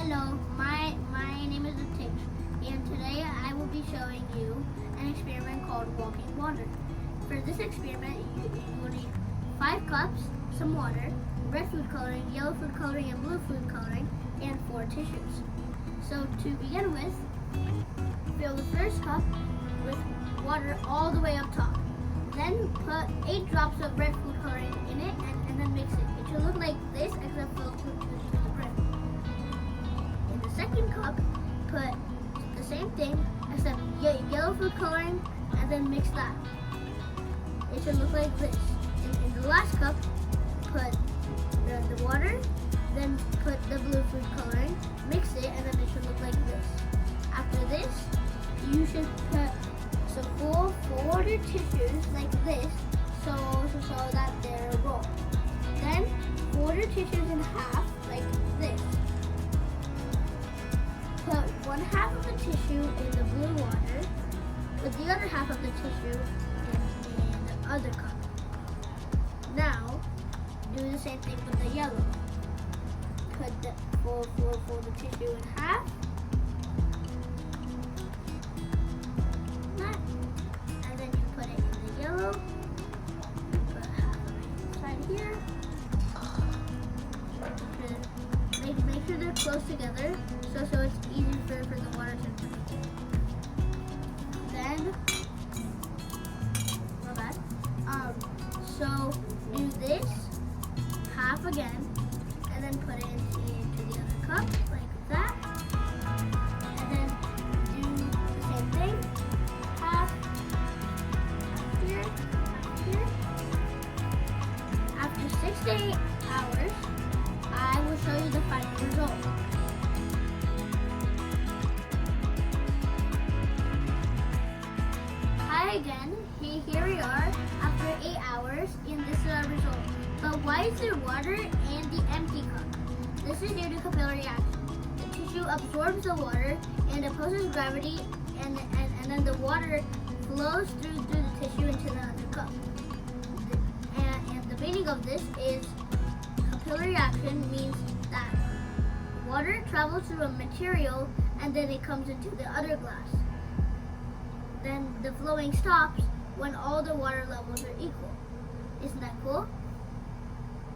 Hello, my name is Atish, and today I will be showing you an experiment called walking water. For this experiment, you will need 5 cups, some water, red food coloring, yellow food coloring, and blue food coloring, and 4 tissues. So to begin with, fill the first cup with water all the way up top. Then put 8 drops of red food coloring in it and then mix it. It should look like this except filled to the brim. In the second cup, put the same thing except yellow food coloring and then mix that. It should look like this. In the last cup, put the water, then put the blue food coloring, mix it, and then it should look like this. After this, you should put some full 4 tissues like this, so that they're a roll. Then fold your tissues in half like this. Put one half of the tissue in the blue water, put the other half of the tissue in the other cup. Now do the same thing with the yellow. Fold the tissue in half. And then you put it in the yellow. Put half of it inside here. Make sure they're close together so it's easy for the water to drink. Then, my bad. So do this half again, and then put it into the other cup like that. And then do the same thing. Half here. After 6 to 8 hours, I will show you the final result. Hi again, here we are after 8 hours, and this is our result. But why is there water in the empty cup? This is due to capillary action. The tissue absorbs the water and opposes gravity, and then the water flows through the tissue into the other cup. And the meaning of this is capillary action means that water travels through a material and then it comes into the other glass. Then the flowing stops when all the water levels are equal. Isn't that cool?